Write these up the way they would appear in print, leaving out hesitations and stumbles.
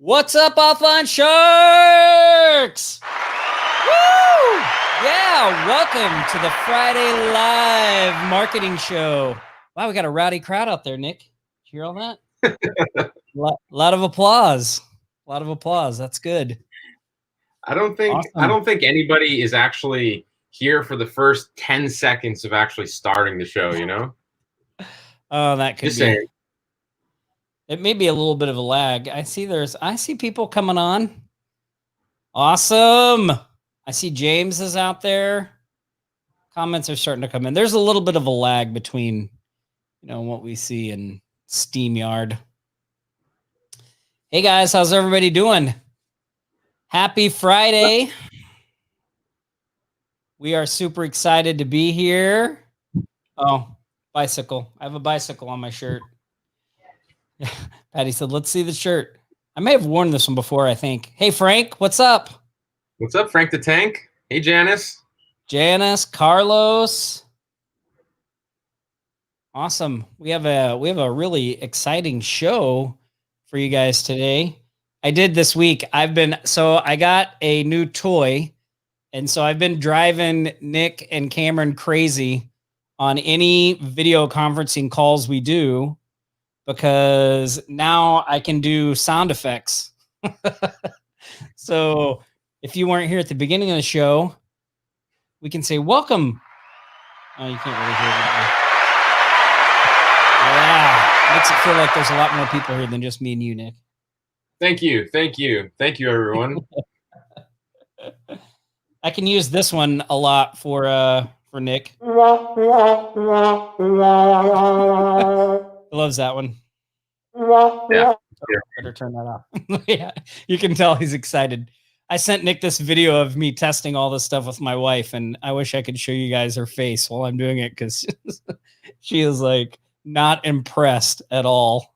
What's up, Offline Sharks? Woo! Yeah, welcome to the Friday Live Marketing Show. Wow, we got a rowdy crowd out there, Nick. Did you hear all that? lot of applause. A lot of applause. That's good. I don't think anybody is actually here for the first 10 seconds of actually starting the show, you know? Oh, that could Just be. saying. It may be a little bit of a lag. I see people coming on. Awesome. I see James is out there. Comments are starting to come in. There's a little bit of a lag between, what we see in SteamYard. Hey guys, how's everybody doing? Happy Friday. We are super excited to be here. Oh, bicycle. I have a bicycle on my shirt. Patty said, let's see the shirt. I may have worn this one before, I think. Hey, Frank, what's up? What's up, Frank the Tank? Hey, Janice. Janice, Carlos. Awesome. We have a really exciting show for you guys today. I did this week. I got a new toy, and so I've been driving Nick and Cameron crazy on any video conferencing calls we do, because now I can do sound effects. So if you weren't here at the beginning of the show, we can say welcome. Oh, you can't really hear that. Yeah, makes it feel like there's a lot more people here than just me and you, Nick. Thank you, everyone. I can use this one a lot for Nick. He loves that one. Yeah. Better turn that off. Yeah, you can tell he's excited. I sent Nick this video of me testing all this stuff with my wife, and I wish I could show you guys her face while I'm doing it, because she is like not impressed at all.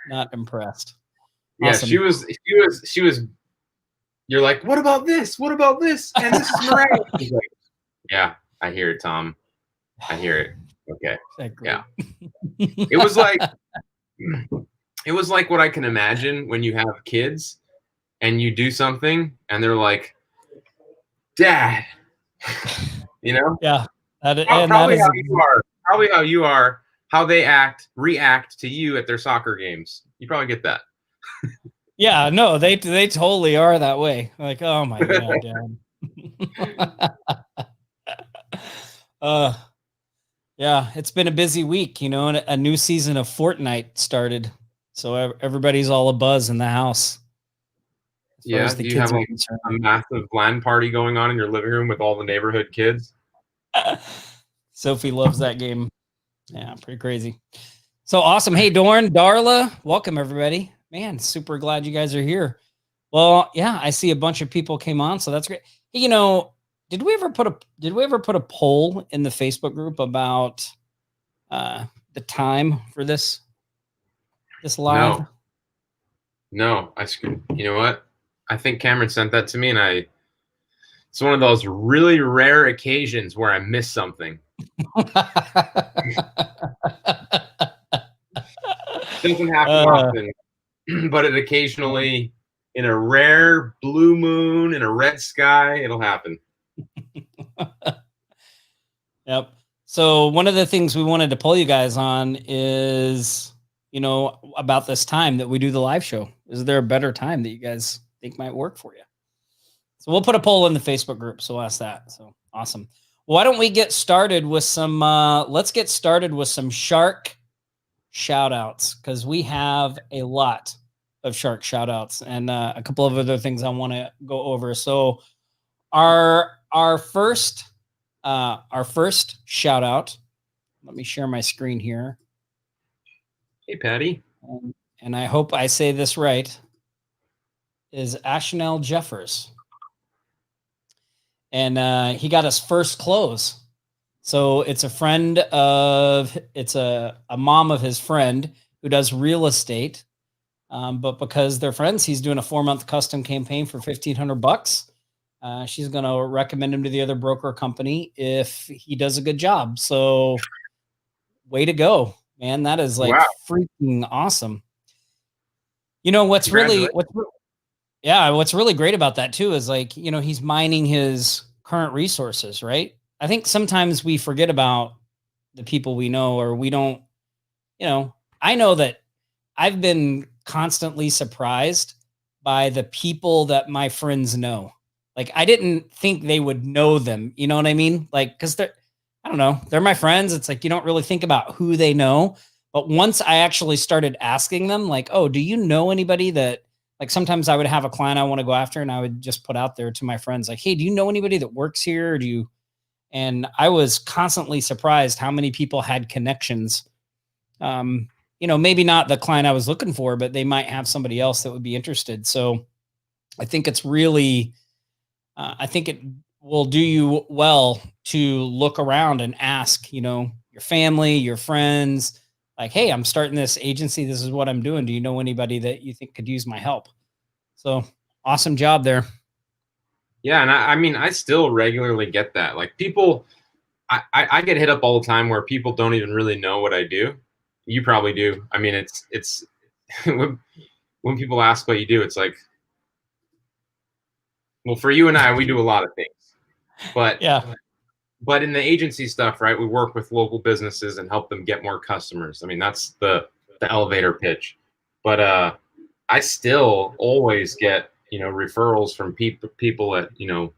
Not impressed. Yeah, awesome. she was. You're like, what about this? What about this? And this is Mariah. She's like, yeah, I hear it, Tom. I hear it. Okay. Exactly. Yeah. It was like what I can imagine when you have kids and you do something and they're like, Dad, you know? Yeah. Probably how you are, how they react to you at their soccer games. You probably get that. Yeah, no, they totally are that way. Like, oh my God, Dad. Yeah, it's been a busy week, and a new season of Fortnite started. So everybody's all abuzz in the house. Yeah, do you have a massive LAN party going on in your living room with all the neighborhood kids? Sophie loves that game. Yeah, pretty crazy. So awesome. Hey, Dorn, Darla, welcome everybody. Man, super glad you guys are here. Well, yeah, I see a bunch of people came on, so that's great. Hey, did we ever put a poll in the Facebook group about the time for this live? No, you know what? I think Cameron sent that to me, and it's one of those really rare occasions where I miss something. It doesn't happen often, but it occasionally, in a rare blue moon in a red sky, it'll happen. Yep. So one of the things we wanted to pull you guys on is, about this time that we do the live show. Is there a better time that you guys think might work for you? So we'll put a poll in the Facebook group. So ask that. So awesome. Why don't we get started with some, let's get started with some shark shout outs, because we have a lot of shark shout outs and a couple of other things I want to go over. So our first shout out, let me share my screen here. Hey, Patty. And I hope I say this right, is Ashnell Jeffers. And he got his first close. So it's a mom of his friend who does real estate. But because they're friends, he's doing a 4-month custom campaign for $1,500. She's going to recommend him to the other broker company if he does a good job. So way to go, man. That is freaking awesome. You know, Congratulations. what's really great about that too is like, you know, he's mining his current resources, right? I think sometimes we forget about the people we know, or we don't, you know, I know that I've been constantly surprised by the people that my friends know. Like I didn't think they would know them. You know what I mean? Like, cause they're, I don't know, they're my friends. It's like you don't really think about who they know. But once I actually started asking them, like, oh, do you know anybody that, like, sometimes I would have a client I want to go after and I would just put out there to my friends, like, hey, do you know anybody that works here? Or do you, and I was constantly surprised how many people had connections. Um, you know, maybe not the client I was looking for, but they might have somebody else that would be interested. So I think it's really, I think it will do you well to look around and ask, you know, your family, your friends, like, hey, I'm starting this agency. This is what I'm doing. Do you know anybody that you think could use my help? So awesome job there. Yeah, and I mean, I still regularly get that. Like people, I get hit up all the time where people don't even really know what I do. You probably do. I mean, it's when people ask what you do, it's like, well, for you and I, we do a lot of things, but Yeah. but in the agency stuff, right? We work with local businesses and help them get more customers. I mean, that's the elevator pitch. But I still always get, you know, referrals from people at, you know,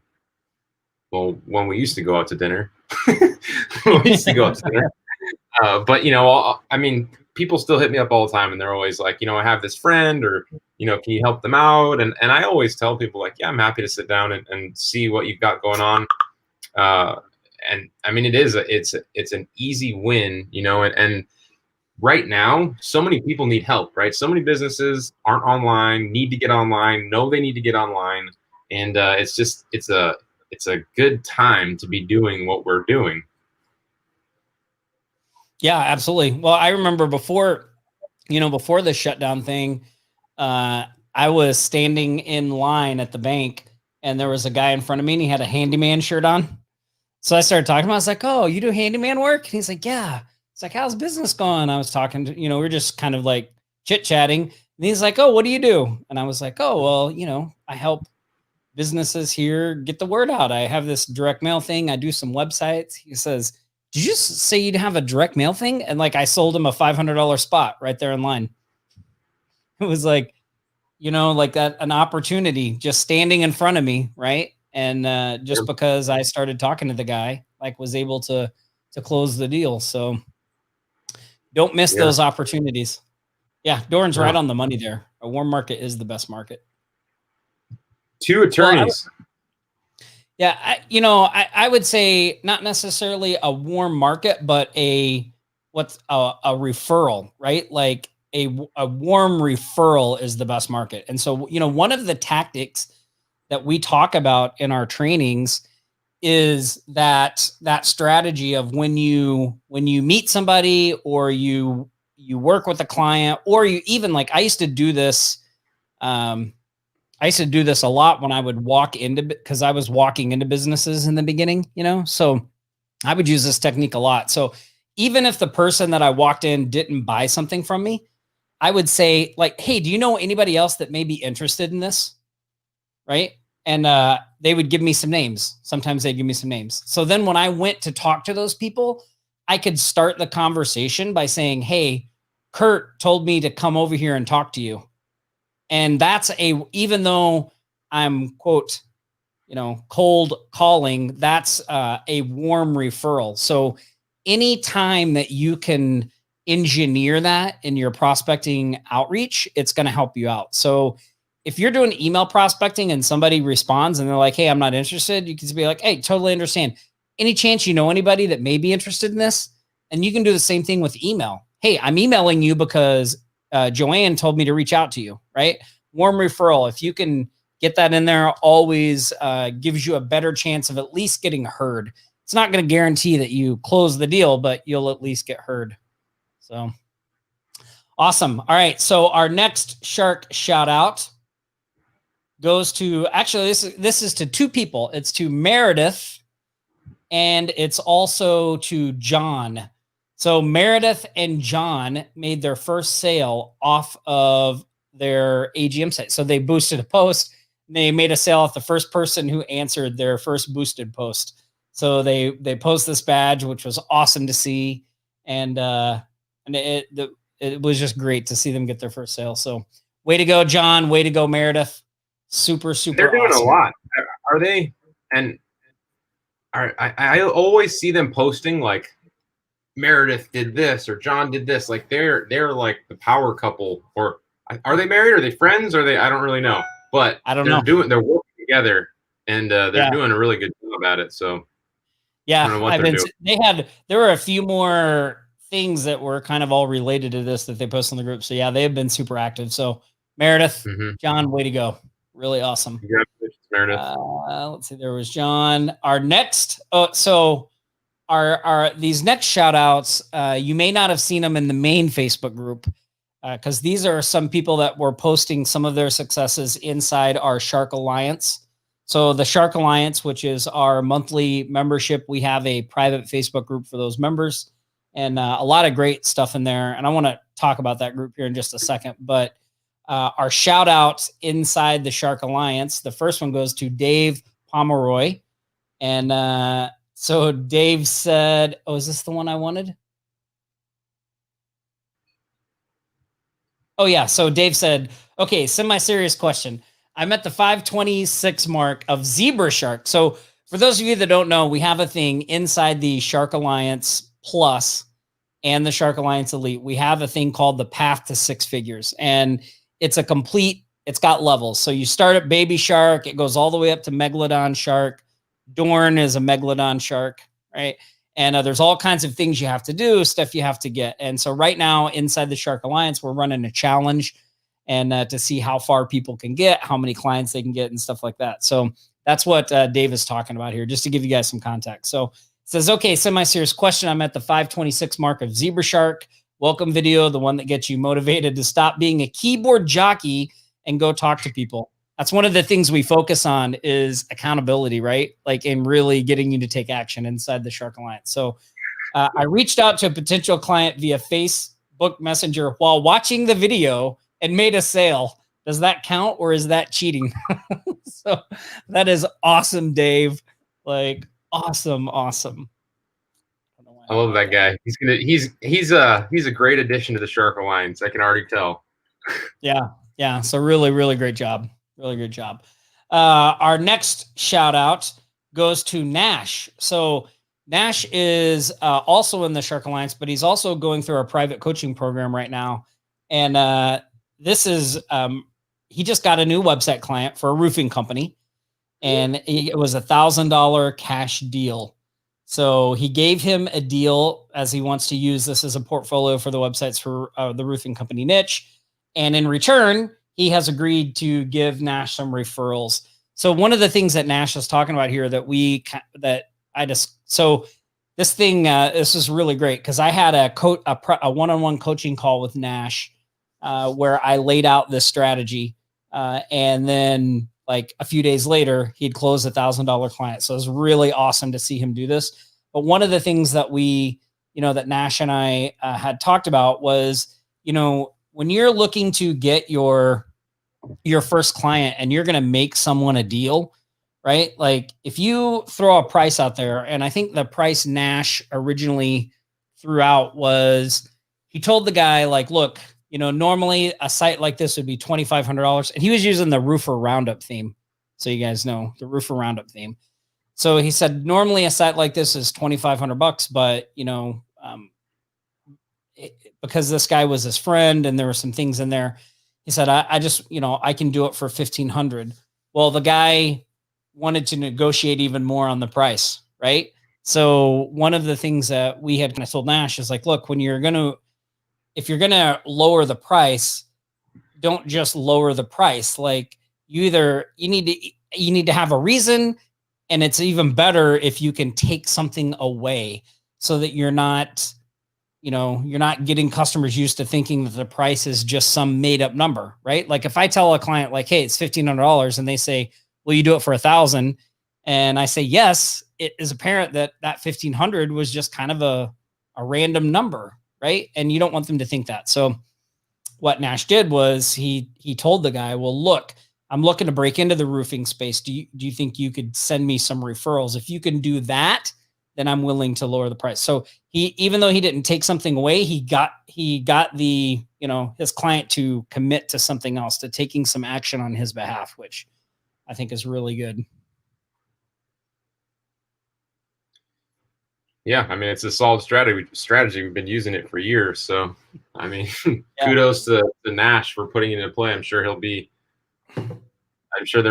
well, when we used to go out to dinner. When we used to go out to dinner. But you know, I mean, people still hit me up all the time, and they're always like, you know, I have this friend, or you know, can you help them out? And I always tell people like, yeah, I'm happy to sit down and see what you've got going on. Uh, and I mean, it's an easy win, you know, and right now, so many people need help, right? So many businesses aren't online, need to get online, know they need to get online, and it's just it's a good time to be doing what we're doing. Yeah, absolutely. Well, I remember before, you know, before the shutdown thing, uh, I was standing in line at the bank and there was a guy in front of me and he had a handyman shirt on. So I started talking to him. I was like, oh, you do handyman work? And he's like, yeah. It's like, how's business going? I was talking to, you know, we are just kind of like chit chatting. And he's like, oh, what do you do? And I was like, oh, well, you know, I help businesses here get the word out. I have this direct mail thing. I do some websites. He says, did you say you'd have a direct mail thing? And like I sold him a $500 spot right there in line. It was like, you know, like that, an opportunity just standing in front of me, right? And just because I started talking to the guy, like was able to close the deal. So don't miss Yeah. those opportunities. Yeah, Doran's right No. on the money there. A warm market is the best market. Two attorneys. Yeah, you know, I would say not necessarily a warm market, but what's a referral, right? Like a warm referral is the best market. And so, you know, one of the tactics that we talk about in our trainings is that strategy of when you meet somebody, or you work with a client, or you even, like, I used to do this. I used to do this a lot when I would walk into, because I was walking into businesses in the beginning, you know? So I would use this technique a lot. So even if the person that I walked in didn't buy something from me, I would say, like, hey, do you know anybody else that may be interested in this? Right. And they would give me some names. Sometimes they'd give me some names. So then when I went to talk to those people, I could start the conversation by saying, hey, Kurt told me to come over here and talk to you. And that's even though I'm, quote, you know, cold calling, that's a warm referral. So anytime that you can engineer that in your prospecting outreach, it's going to help you out. So if you're doing email prospecting and somebody responds and they're like, hey, I'm not interested, you can just be like, hey, totally understand. Any chance you know anybody that may be interested in this? And you can do the same thing with email. Hey, I'm emailing you because Joanne told me to reach out to you, right? Warm referral. If you can get that in there, always gives you a better chance of at least getting heard. It's not going to guarantee that you close the deal, but you'll at least get heard. So awesome. All right. So our next shark shout out goes to, actually, this is to two people. It's to Meredith, and it's also to John. So Meredith and John made their first sale off of their AGM site. So they boosted a post. They made a sale off the first person who answered their first boosted post. So they post this badge, which was awesome to see, and it was just great to see them get their first sale. So way to go, John. Way to go, Meredith. Super. They're doing awesome. a lot. Are they? And I always see them posting like Meredith did this or John did this. Like they're like the power couple. Or are they married? Are they friends? Are they? I don't really know. But I don't know. They're working together, and they're doing a really good job at it. So yeah, there were a few more things that were kind of all related to this that they posted in the group. So yeah, they have been super active. So Meredith, John, way to go. Really awesome. Congratulations, Meredith. Let's see. There was John. Our next, these next shout outs, you may not have seen them in the main Facebook group because these are some people that were posting some of their successes inside our Shark Alliance. So the Shark Alliance, which is our monthly membership, we have a private Facebook group for those members and a lot of great stuff in there. And I want to talk about that group here in just a second, but our shout outs inside the Shark Alliance. The first one goes to Dave Pomeroy. And so Dave said, oh, is this the one I wanted? Oh, yeah. So Dave said, okay, semi-serious question. I'm at the 526 mark of Zebra Shark. So for those of you that don't know, we have a thing inside the Shark Alliance Plus and the Shark Alliance Elite. We have a thing called the Path to Six Figures. And it's got levels. So you start at baby shark. It goes all the way up to megalodon shark. Dorn is a megalodon shark, right? And there's all kinds of things you have to do, stuff you have to get. And so right now inside the Shark Alliance, we're running a challenge and to see how far people can get, how many clients they can get and stuff like that. So that's what Dave is talking about here, just to give you guys some context. So it says, okay, semi-serious question. I'm at the 526 mark of Zebra Shark. Welcome video, the one that gets you motivated to stop being a keyboard jockey and go talk to people. That's one of the things we focus on is accountability, right? Like in really getting you to take action inside the Shark Alliance. So I reached out to a potential client via Facebook Messenger while watching the video and made a sale. Does that count or is that cheating? So that is awesome, Dave. Like awesome. I love that guy. He's a great addition to the Shark Alliance. I can already tell. Yeah. So really great job. Really good job. Our next shout out goes to Nash. So Nash is also in the Shark Alliance, but he's also going through our private coaching program right now. And this is he just got a new website client for a roofing company, and it was $1,000 cash deal. So he gave him a deal as he wants to use this as a portfolio for the websites for the roofing company niche. And in return, he has agreed to give Nash some referrals. So one of the things that Nash is talking about here so this thing, this is really great because I had a one-on-one coaching call with Nash where I laid out this strategy. And then like a few days later, he'd closed $1,000 client. So it was really awesome to see him do this. But one of the things that that Nash and I had talked about was, when you're looking to get your first client and you're going to make someone a deal, right? Like if you throw a price out there, and I think the price Nash originally threw out was, he told the guy like, look, normally a site like this would be $2,500. And he was using the Roofer Roundup theme. So you guys know the Roofer Roundup theme. So he said, normally a site like this is $2,500, but because this guy was his friend and there were some things in there, he said, I just, I can do it for $1,500. Well, the guy wanted to negotiate even more on the price. Right. So one of the things that we had kind of told Nash is like, look, if you're going to lower the price, don't just lower the price. Like you need to have a reason. And it's even better if you can take something away so that you're not getting customers used to thinking that the price is just some made up number, right? Like if I tell a client like, hey, it's $1,500 and they say, will you do it for $1,000? And I say, yes, it is apparent that 1,500 was just kind of a random number, right? And you don't want them to think that. So what Nash did was he told the guy, well, look, I'm looking to break into the roofing space. Do you think you could send me some referrals? If you can do that, then I'm willing to lower the price. So even though he didn't take something away, he got the, his client to commit to something else, to taking some action on his behalf, which I think is really good. Yeah, I mean, it's a solid strategy. We've been using it for years. So, I mean, kudos to Nash for putting it into play. I'm sure there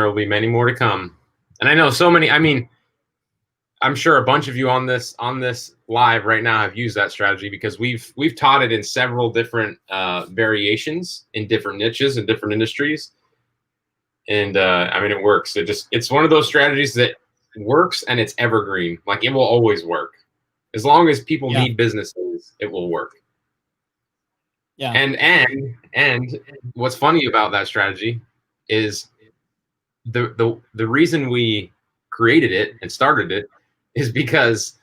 will be many more to come. And I know so many, I mean, I'm sure a bunch of you on this live right now have used that strategy, because we've taught it in several different variations in different niches and different industries. And I mean, it works. It's one of those strategies that works, and it's evergreen. Like, it will always work. As long as people need businesses, it will work. Yeah. And what's funny about that strategy is the reason we created it and started it is because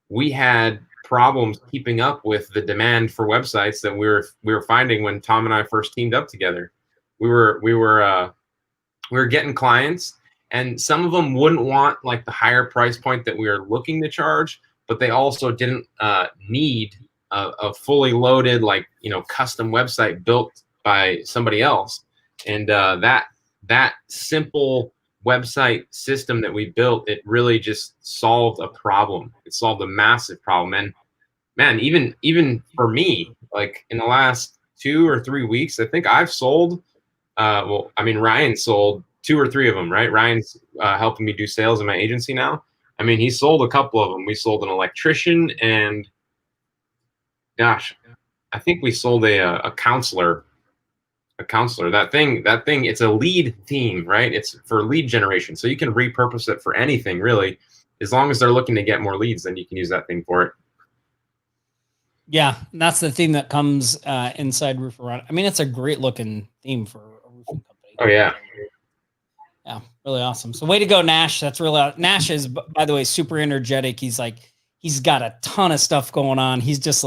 we had problems keeping up with the demand for websites that we were finding when Tom and I first teamed up together. We were getting clients, and some of them wouldn't want like the higher price point that we were looking to charge, but they also didn't need a fully loaded, like, custom website built by somebody else. And that simple website system that we built, it really just solved a problem. It solved a massive problem. And man, even for me, like in the last 2 or 3 weeks, I think I've sold, Ryan sold 2 or 3 of them, right? Ryan's helping me do sales in my agency now. I mean, he sold a couple of them. We sold an electrician, and gosh, I think we sold a counselor. A counselor. That thing, it's a lead theme, right? It's for lead generation. So you can repurpose it for anything, really. As long as they're looking to get more leads, then you can use that thing for it. Yeah, and that's the theme that comes inside Roofer. I mean, it's a great looking theme for a roofing company. Oh, yeah. Yeah, really awesome. So way to go, Nash. That's really Nash is, by the way, super energetic. He's got a ton of stuff going on. He's just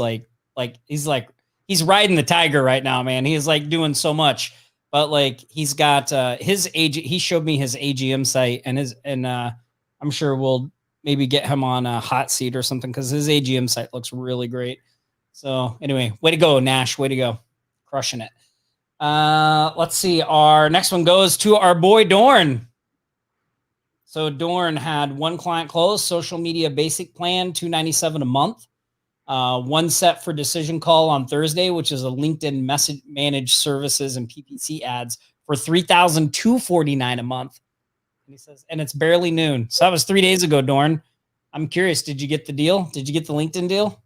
he's riding the tiger right now, man. He is like doing so much, but like he's got his he showed me his AGM site, and I'm sure we'll maybe get him on a hot seat or something, because his AGM site looks really great. So anyway, way to go, Nash. Way to go. Crushing it. Let's see. Our next one goes to our boy Dorn. So Dorn had 1 client close, social media basic plan, $297 a month. 1 set for decision call on Thursday, which is a LinkedIn message managed services and PPC ads for $3,249 a month. And he says, and it's barely noon. So that was 3 days ago, Dorn. I'm curious, did you get the deal? Did you get the LinkedIn deal?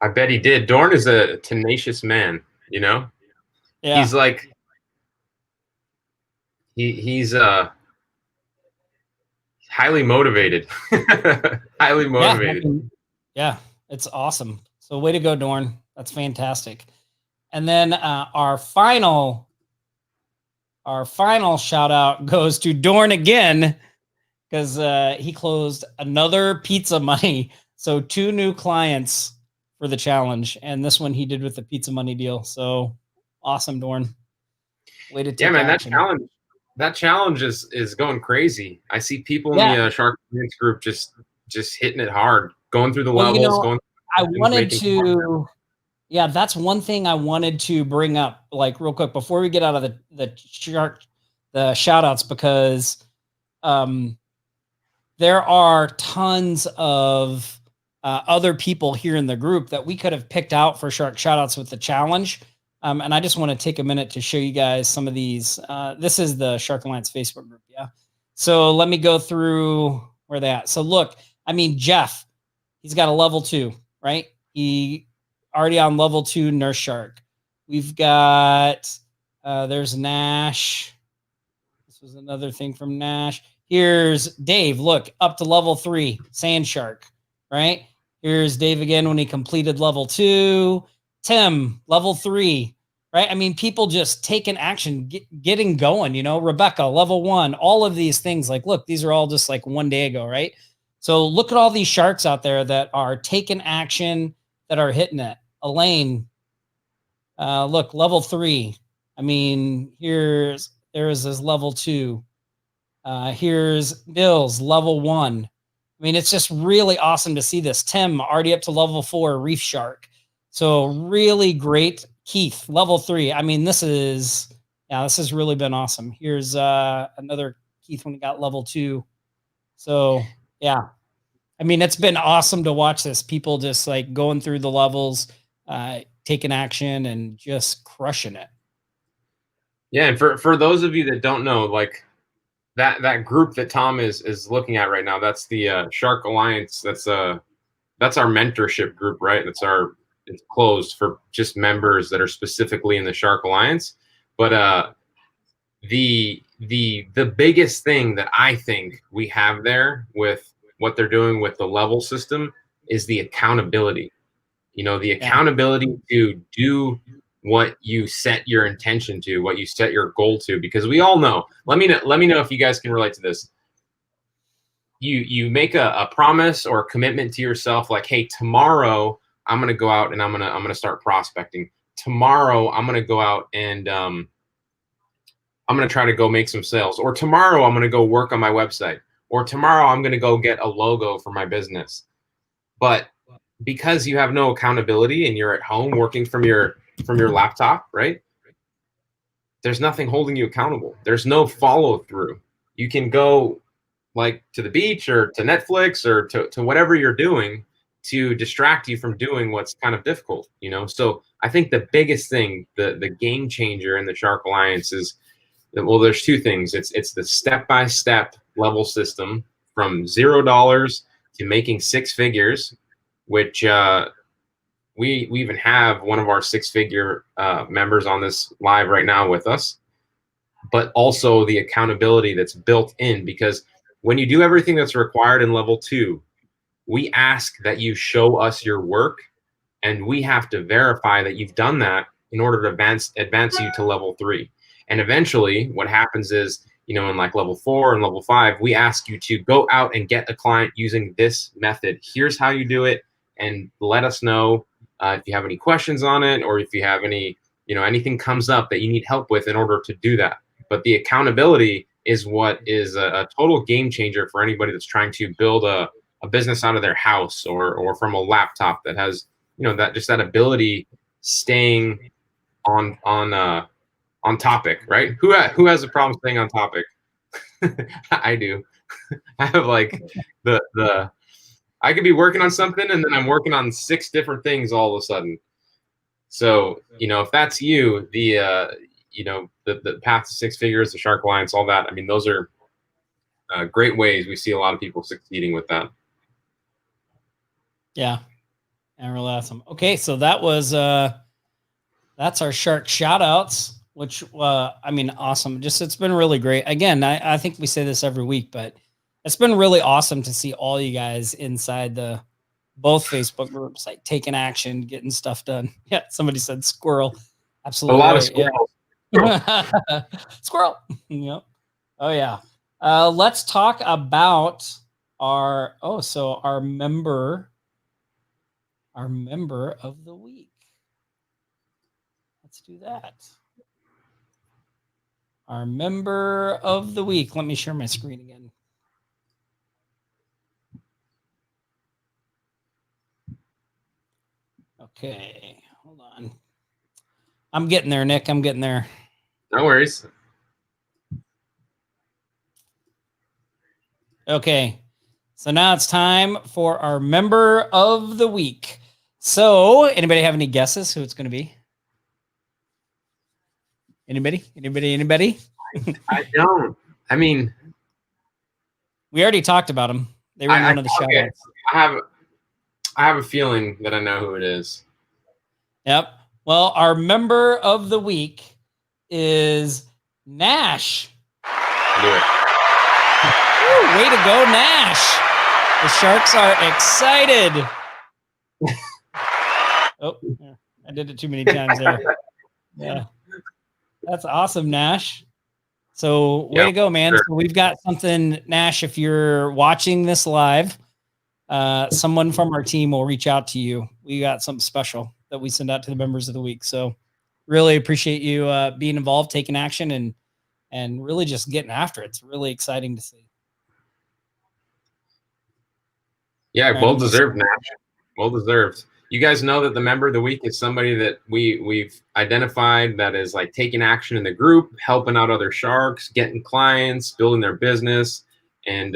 I bet he did. Dorn is a tenacious man, Yeah. He's like, he's highly motivated. Highly motivated. Yeah, it's awesome. So way to go, Dorn. That's fantastic. And then our final shout out goes to Dorn again, because he closed another Pizza Money. So 2 new clients for the challenge, and this one he did with the Pizza Money deal. So awesome, Dorn. Way to take action. That challenge is going crazy. I see people in the Shark Finance group just hitting it hard, going through the levels. That's one thing I wanted to bring up, like real quick before we get out of the shout outs, because there are tons of other people here in the group that we could have picked out for Shark Shoutouts with the challenge. And I just want to take a minute to show you guys some of these. This is the Shark Alliance Facebook group. Yeah. So let me go through where they at. So look, I mean, Jeff, he's got a level 2, right? He already on level 2 Nurse Shark. We've got, there's Nash. This was another thing from Nash. Here's Dave. Look, up to level 3 Sand Shark, right? Here's Dave again when he completed level 2. Tim, level 3, right? I mean, people just taking action, getting going, Rebecca, level 1, all of these things. Like, look, these are all just like 1 day ago, right? So look at all these sharks out there that are taking action, that are hitting it. Elaine, Look, level 3. I mean, there's this level 2. Here's Nils, level 1. I mean, it's just really awesome to see this. Tim already up to level 4, Reef Shark. So really great. Keith, level 3. I mean, this has really been awesome. Here's another Keith when he got level 2. So yeah, I mean, it's been awesome to watch this. People just like going through the levels, taking action and just crushing it. Yeah, and for those of you that don't know, like that group that Tom is looking at right now, that's the Shark Alliance. That's our mentorship group, right? It's closed for just members that are specifically in the Shark Alliance. But the biggest thing that I think we have there with what they're doing with the level system is the accountability. The accountability to do what you set your intention to, what you set your goal to, because we all know. Let me know if you guys can relate to this. You make a promise or a commitment to yourself, like, hey, tomorrow I'm gonna go out and I'm gonna start prospecting. Tomorrow I'm gonna go out and I'm gonna try to go make some sales. Or tomorrow I'm gonna go work on my website. Or tomorrow I'm gonna go get a logo for my business. But because you have no accountability and you're at home working from your laptop, right? There's nothing holding you accountable. There's no follow through. You can go like to the beach or to Netflix or to whatever you're doing to distract you from doing what's kind of difficult, So I think the biggest thing, the game changer in the Shark Alliance is, well, there's two things. It's the step-by-step level system from $0 to making 6 figures, which we even have one of our 6-figure members on this live right now with us, but also the accountability that's built in, because when you do everything that's required in level 2, we ask that you show us your work, and we have to verify that you've done that in order to advance you to level 3. And eventually what happens is, in like level 4 and level 5, we ask you to go out and get a client using this method. Here's how you do it. And let us know if you have any questions on it, or if you have any, anything comes up that you need help with in order to do that. But the accountability is what is a total game changer for anybody that's trying to build a business out of their house or from a laptop that has, that ability staying on topic, right? Who has a problem staying on topic? I do. I have like I could be working on something and then I'm working on 6 different things all of a sudden. So, if that's you, the path to 6 figures, the Shark Alliance, all that. I mean, those are great ways. We see a lot of people succeeding with that. Yeah. And really awesome. Okay. So that was, that's our Shark shout outs, which, I mean, awesome. It's been really great. Again, I think we say this every week, but it's been really awesome to see all you guys inside both Facebook groups, like taking action, getting stuff done. Yeah. Somebody said squirrel. Absolutely. A lot of squirrels. Yeah. Squirrel. Yep. Oh yeah. Let's talk about our member of the week. Let's do that. Our member of the week. Let me share my screen again. Okay, hold on. I'm getting there, Nick. I'm getting there. No worries. Okay, so now it's time for our member of the week. So, anybody have any guesses who it's going to be? Anybody? I don't. I mean, we already talked about them. They were in one of the shout-outs. I have a feeling that I know who it is. Yep. Well, our member of the week is Nash. Do it. Woo, way to go, Nash. The Sharks are excited. Oh, I did it too many times there. Yeah. That's awesome, Nash. So way to go, man. Sure. So we've got something, Nash, if you're watching this live, someone from our team will reach out to you. We got something special that we send out to the members of the week. So really appreciate you being involved, taking action, and really just getting after it. It's really exciting to see. Yeah, All right, well I'm just deserved, Nash. Well deserved. You guys know that the member of the week is somebody that we've identified that is like taking action in the group, helping out other sharks, getting clients, building their business, and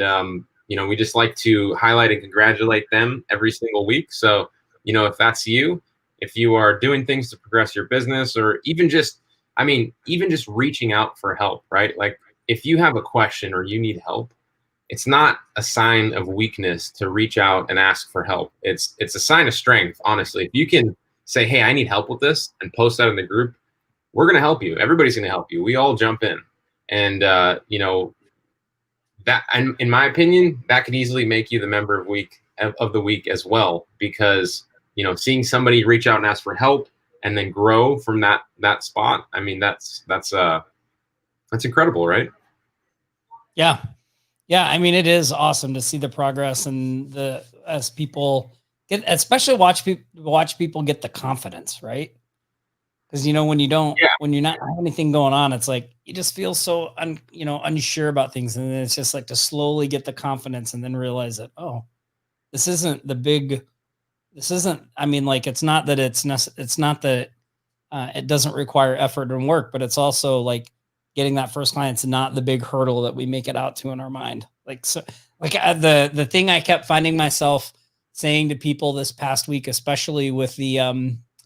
we just like to highlight and congratulate them every single week. So, if that's you, if you are doing things to progress your business, or even just reaching out for help, right? Like if you have a question or you need help, it's not a sign of weakness to reach out and ask for help. It's a sign of strength, honestly. If you can say, hey, I need help with this, and post that in the group, we're going to help you. Everybody's going to help you. We all jump in. And, that, in my opinion, that could easily make you the member of the week as well, because, seeing somebody reach out and ask for help and then grow from that spot. I mean, that's incredible, right? Yeah. Yeah, I mean, it is awesome to see the progress and as people get, especially watch people get the confidence, right? Because when when you're not have anything going on, it's like you just feel so unsure about things, and then it's just like to slowly get the confidence and then realize that this isn't the big, this isn't. I mean, like it's not that it's not that it doesn't require effort and work, but it's also like getting that first client's not the big hurdle that we make it out to in our mind. Like, so like the thing I kept finding myself saying to people this past week, especially with the,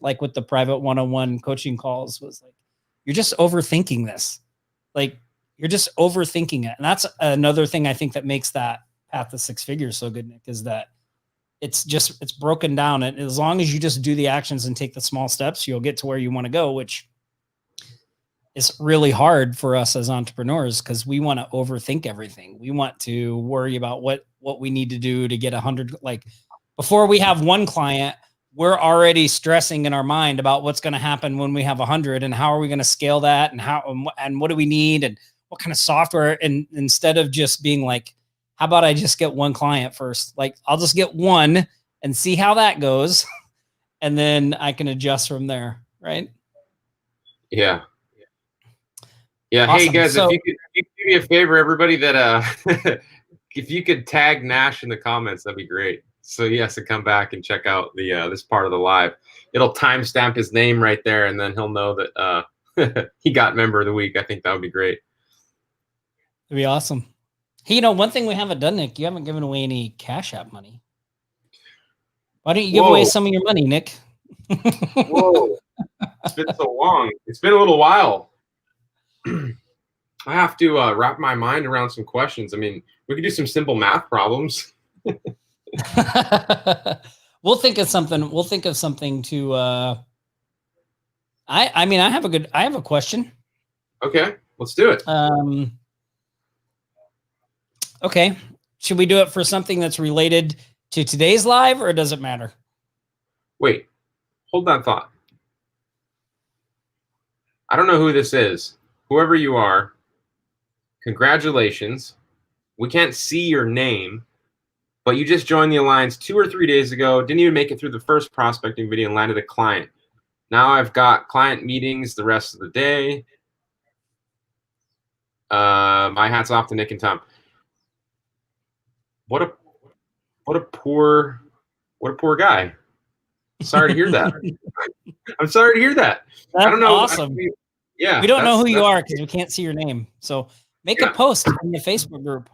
with the private one-on-one coaching calls, was like, you're just overthinking this. Like you're just overthinking it. And that's another thing I think that makes that path to six figures so good, Nick, is that it's broken down. And as long as you just do the actions and take the small steps, you'll get to where you want to go, which it's really hard for us as entrepreneurs because we want to overthink everything. We want to worry about what we need to do to get 100. Like before we have one client, we're already stressing in our mind about what's going to happen when we have 100 and how are we going to scale that and what do we need and what kind of software. And instead of just being like, how about I just get one client first? Like I'll just get one and see how that goes. And then I can adjust from there. Right. Yeah. Yeah. Awesome. Hey guys, So, if you could do me a favor, everybody, that if you could tag Nash in the comments, that'd be great. So he has to come back and check out the this part of the live. It'll timestamp his name right there, and then he'll know that he got member of the week. I think that would be great. It'd be awesome. Hey, one thing we haven't done, Nick, you haven't given away any Cash App money. Why don't you give away some of your money, Nick? Whoa. It's been so long. It's been a little while. I have to wrap my mind around some questions. I mean, we could do some simple math problems. We'll think of something. We'll think of something to. I have a question. Okay, let's do it. Okay, should we do it for something that's related to today's live, or does it matter? Wait, hold that thought. I don't know who this is. Whoever you are, congratulations. We can't see your name, but you just joined the Alliance 2 or 3 days ago, didn't even make it through the first prospecting video and landed a client. Now I've got client meetings the rest of the day. My hat's off to Nick and Tom. What a poor guy. Sorry to hear that. I'm sorry to hear that. That's I don't know. Awesome. Yeah. We don't know who you are because we can't see your name. So make a post in the Facebook group.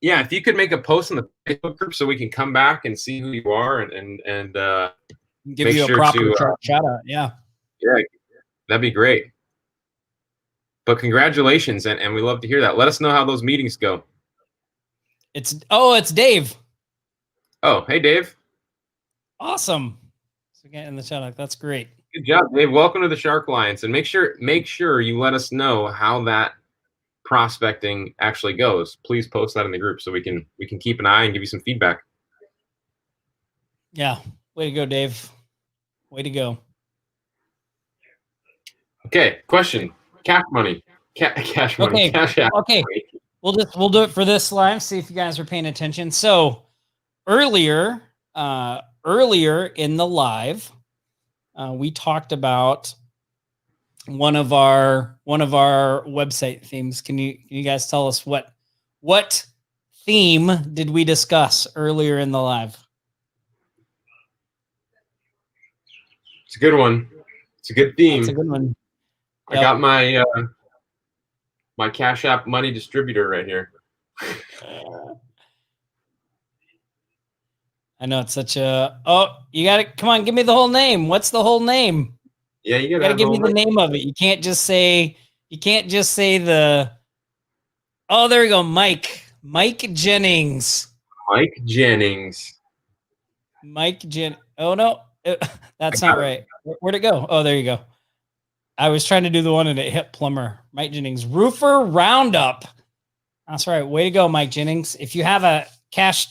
Yeah, if you could make a post in the Facebook group so we can come back and see who you are and give you a proper shout out. Yeah. Yeah, that'd be great. But congratulations, and we love to hear that. Let us know how those meetings go. It's Dave. Oh, hey Dave. Awesome. So get in the shout out. That's great. Good job, Dave. Welcome to the Shark Alliance, and make sure you let us know how that prospecting actually goes. Please post that in the group so we can keep an eye and give you some feedback. Yeah, way to go, Dave. Way to go. Okay, question. Cash money. Cash money. Okay. Cash out. Okay. We'll do it for this live. See if you guys are paying attention. So earlier in the live, we talked about one of our website themes. Can you guys tell us what theme did we discuss earlier in the live? It's a good one. It's a good theme. That's a good one. I got my my Cash App money distributor right here. I know it's such a. Oh, you got it. Come on, give me the whole name. What's the whole name? Yeah, you You gotta give me the name of it. You can't just say. You can't just say the. Oh, there we go, Mike. Mike Jennings. Mike Jennings. Oh no, that's not right. Where'd it go? Oh, there you go. I was trying to do the one and it hit plumber. Mike Jennings, Roofer Roundup. That's right. Way to go, Mike Jennings. If you have a cash,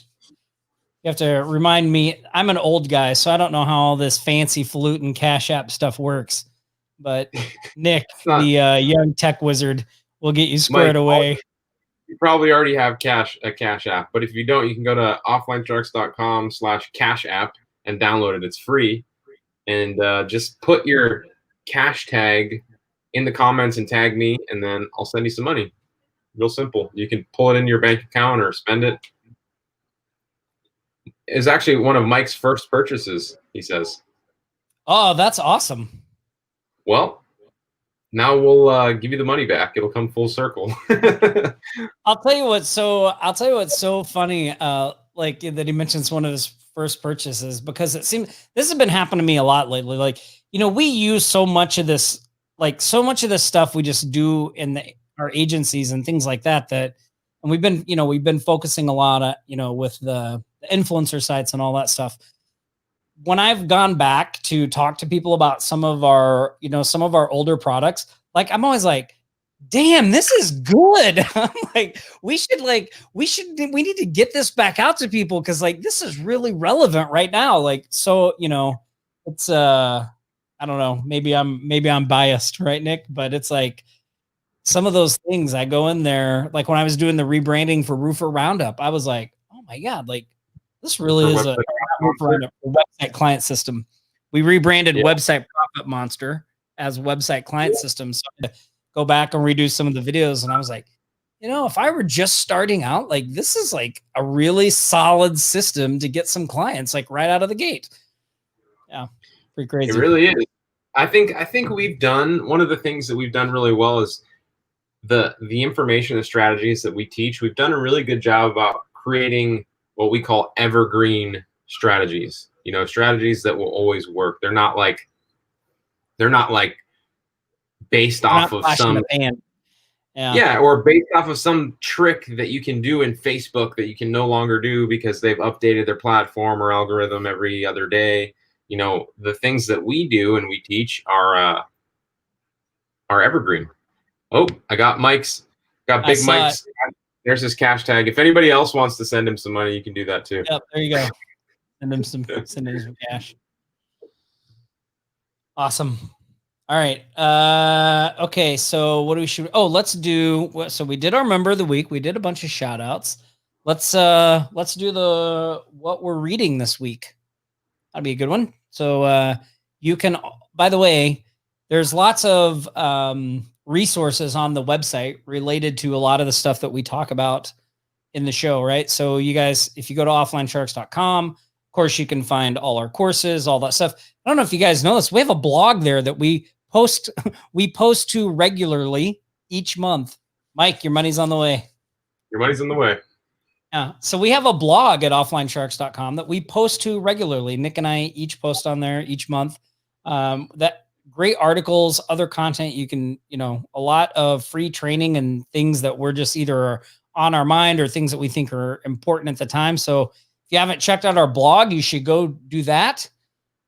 you have to remind me. I'm an old guy, so I don't know how all this fancy falutin Cash App stuff works. But Nick, the young tech wizard, will get you squared away. You probably already have a Cash App, but if you don't, you can go to offlinesharks.com/Cash App and download it. It's free, and just put your cash tag in the comments and tag me, and then I'll send you some money. Real simple. You can pull it in your bank account or spend it. It's actually one of Mike's first purchases, he says. Oh, that's awesome. Well, now we'll give you the money back. It'll come full circle. I'll tell you what's so funny. Like that he mentions one of his first purchases, because it seems this has been happening to me a lot lately. Like, we use so much of this stuff we just do in our agencies and things like that. And we've been focusing a lot on, with the influencer sites and all that stuff. When I've gone back to talk to people about some of our older products, like I'm always like, damn, this is good. I'm like, we need to get this back out to people, because like this is really relevant right now. Like, so it's I don't know, maybe I'm biased, right, Nick? But it's like some of those things I go in there, like when I was doing the rebranding for Roofer Roundup, I was like, oh my God, like this really is a website client system. We rebranded Website Profit Monster as Website Client System. So I go back and redo some of the videos, and I was like, if I were just starting out, like this is like a really solid system to get some clients like right out of the gate. Yeah, pretty crazy. It really is. I think we've done one of the things that we've done really well is the information and strategies that we teach. We've done a really good job about creating what we call evergreen strategies. Strategies that will always work. They're not like based off of some or based off of some trick that you can do in Facebook that you can no longer do because they've updated their platform or algorithm every other day. The things that we do and we teach are evergreen. Oh, I got Mike's. Got Big Mike's. There's his cash tag. If anybody else wants to send him some money, you can do that too. Yep, there you go. Send him some cash. Awesome. All right. Okay. So what do we should? Oh, let's do. So we did our member of the week. We did a bunch of shout outs. Let's do what we're reading this week. That'd be a good one. So you can. By the way, there's lots of resources on the website related to a lot of the stuff that we talk about in the show, right? So you guys, if you go to offlinesharks.com, of course, you can find all our courses, all that stuff. I don't know if you guys know this. We have a blog there that we post to regularly each month. Mike, your money's on the way. Your money's on the way. Yeah. So we have a blog at offlinesharks.com that we post to regularly. Nick and I each post on there each month. That great articles, other content. You can, a lot of free training and things that we're just either on our mind or things that we think are important at the time. So if you haven't checked out our blog, you should go do that.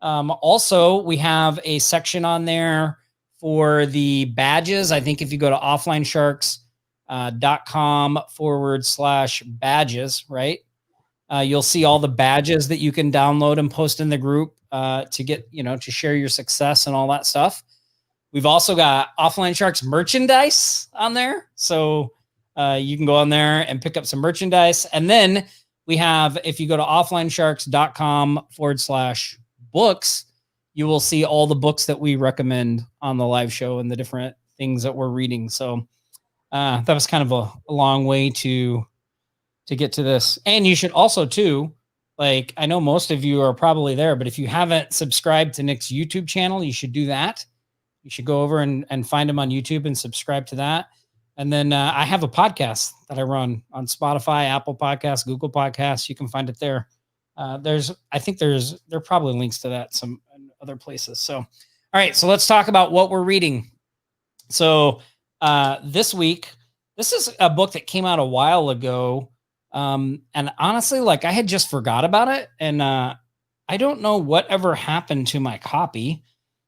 Also, we have a section on there for the badges. I think if you go to offlinesharks.com/badges, right? You'll see all the badges that you can download and post in the group to get, to share your success and all that stuff. We've also got Offline Sharks merchandise on there. So you can go on there and pick up some merchandise. And then we have, if you go to offlinesharks.com/books, you will see all the books that we recommend on the live show and the different things that we're reading. So that was kind of a long way to get to this. And you should also too, like, I know most of you are probably there, but if you haven't subscribed to Nick's YouTube channel, you should do that. You should go over and find him on YouTube and subscribe to that. And then I have a podcast that I run on Spotify, Apple Podcasts, Google Podcasts. You can find it there. There are probably links to that some other places. So, all right, so let's talk about what we're reading. So this week, this is a book that came out a while ago. And honestly, like I had just forgot about it. And I don't know whatever happened to my copy.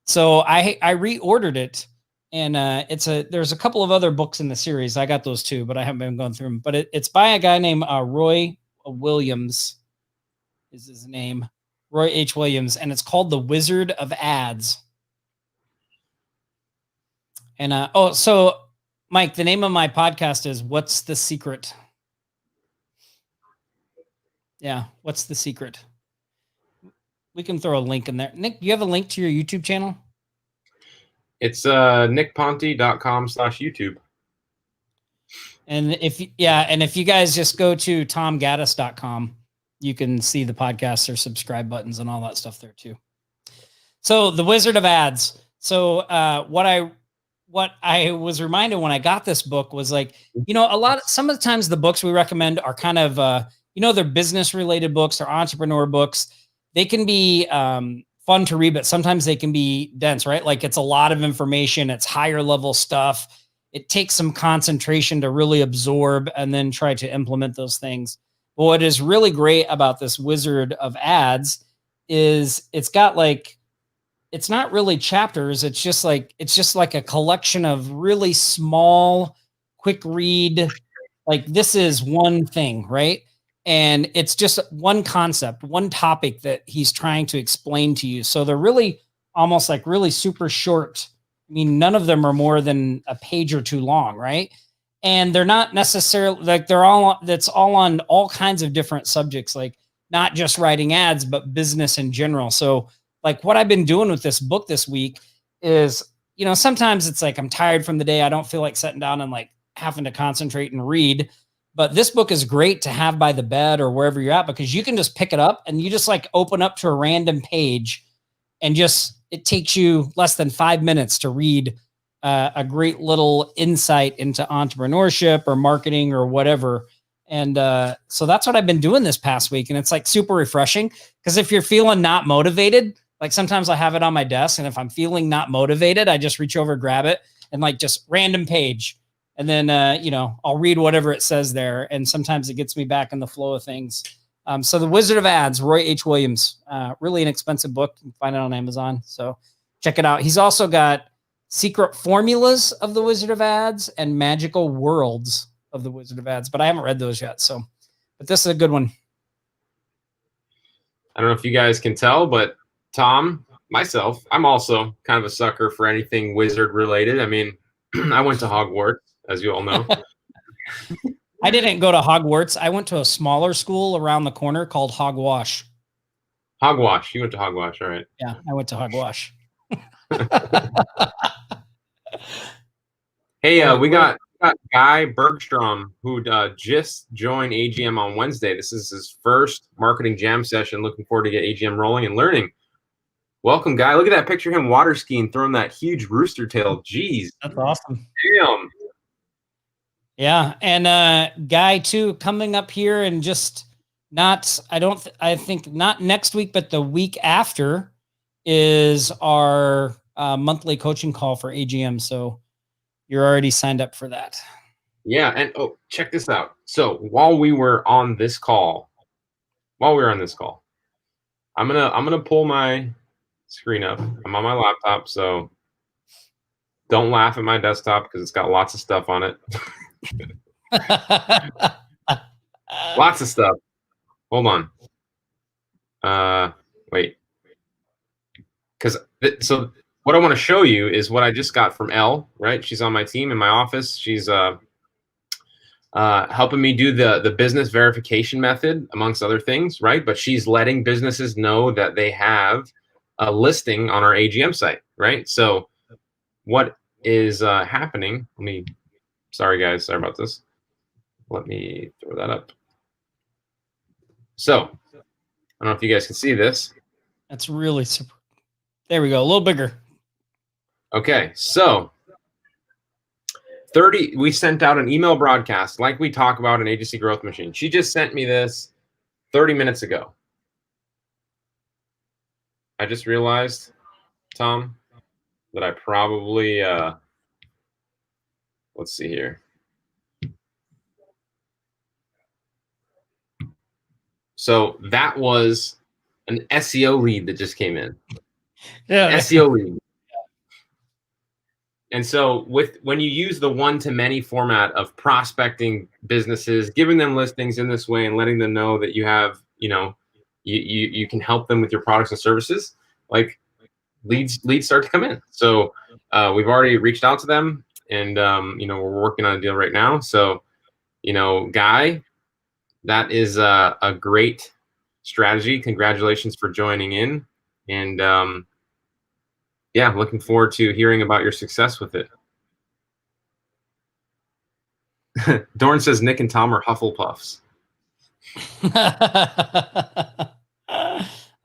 So I reordered it. And there's a couple of other books in the series. I got those too, but I haven't been going through them. But it's by a guy named Roy Williams is his name. Roy H. Williams. And it's called The Wizard of Ads. And so Mike, the name of my podcast is What's the Secret? Yeah, What's the Secret? We can throw a link in there. Nick, do you have a link to your YouTube channel? It's nickponte.com/YouTube. And if you guys just go to tomgaddis.com, you can see the podcast or subscribe buttons and all that stuff there too. So The Wizard of Ads. So what I was reminded when I got this book was like, some of the times the books we recommend are kind of, they're business related books or entrepreneur books. They can be fun to read, but sometimes they can be dense, right? Like it's a lot of information. It's higher level stuff. It takes some concentration to really absorb and then try to implement those things. But what is really great about this Wizard of Ads is it's got like, it's not really chapters. It's just like a collection of really small, quick read. Like this is one thing, right? And it's just one concept, one topic that he's trying to explain to you. So they're really almost like really super short. I mean, none of them are more than a page or two long, right? And they're not necessarily like that's all on all kinds of different subjects, like not just writing ads, but business in general. So like what I've been doing with this book this week is, sometimes it's like I'm tired from the day. I don't feel like sitting down and like having to concentrate and read. But this book is great to have by the bed or wherever you're at, because you can just pick it up and you just like open up to a random page and it takes you less than 5 minutes to read a great little insight into entrepreneurship or marketing or whatever. And so that's what I've been doing this past week. And it's like super refreshing, because if you're feeling not motivated, like sometimes I have it on my desk, and if I'm feeling not motivated, I just reach over, grab it, and like just random page. And then, I'll read whatever it says there. And sometimes it gets me back in the flow of things. So The Wizard of Ads, Roy H. Williams, really inexpensive book. You can find it on Amazon. So check it out. He's also got Secret Formulas of the Wizard of Ads and Magical Worlds of the Wizard of Ads, but I haven't read those yet. But this is a good one. I don't know if you guys can tell, but Tom, myself, I'm also kind of a sucker for anything wizard related. I mean, I went to Hogwarts, as you all know. I didn't go to Hogwarts. I went to a smaller school around the corner called Hogwash. Hogwash. You went to Hogwash, all right. Yeah, I went to Hogwash. Hey, we got Guy Bergstrom, who just joined AGM on Wednesday. This is his first marketing jam session. Looking forward to get AGM rolling and learning. Welcome, Guy. Look at that picture of him water skiing, throwing that huge rooster tail. Jeez. That's awesome. Damn. Yeah. And Guy, too, coming up here and just I think not next week, but the week after is our monthly coaching call for AGM. So you're already signed up for that. Yeah. And check this out. So while we were on this call, I'm gonna pull my screen up. I'm on my laptop, so don't laugh at my desktop because it's got lots of stuff on it. Lots of stuff. Hold on. Wait. So what I want to show you is what I just got from Elle, right? She's on my team in my office. She's helping me do the business verification method, amongst other things, right? But she's letting businesses know that they have a listing on our AGM site, right? So what is happening? Sorry guys, sorry about this. Let me throw that up. So I don't know if you guys can see this. That's really super. There we go. A little bigger. Okay, so 30, we sent out an email broadcast like we talk about an Agency Growth Machine. She just sent me this 30 minutes ago. I just realized, Tom, that I probably, let's see here. So that was an SEO lead that just came in. Yeah. SEO lead. And so when you use the one-to-many format of prospecting businesses, giving them listings in this way and letting them know that you have, you can help them with your products and services, like leads start to come in. So we've already reached out to them, and we're working on a deal right now. So Guy, that is a great strategy. Congratulations for joining in, and yeah, looking forward to hearing about your success with it. Dorn says Nick and Tom are Hufflepuffs.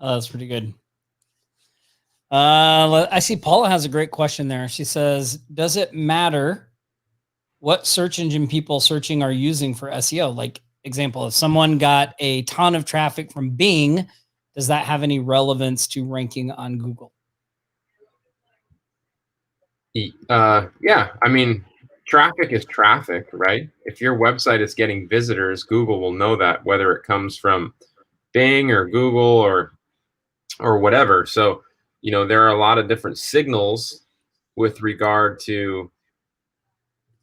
Oh, that's pretty good. I see Paula has a great question there. She says, does it matter what search engine people searching are using for SEO? Like, example, if someone got a ton of traffic from Bing, does that have any relevance to ranking on Google? Yeah, I mean, traffic is traffic, right? If your website is getting visitors, Google will know that, whether it comes from Bing or Google or whatever. So, there are a lot of different signals with regard to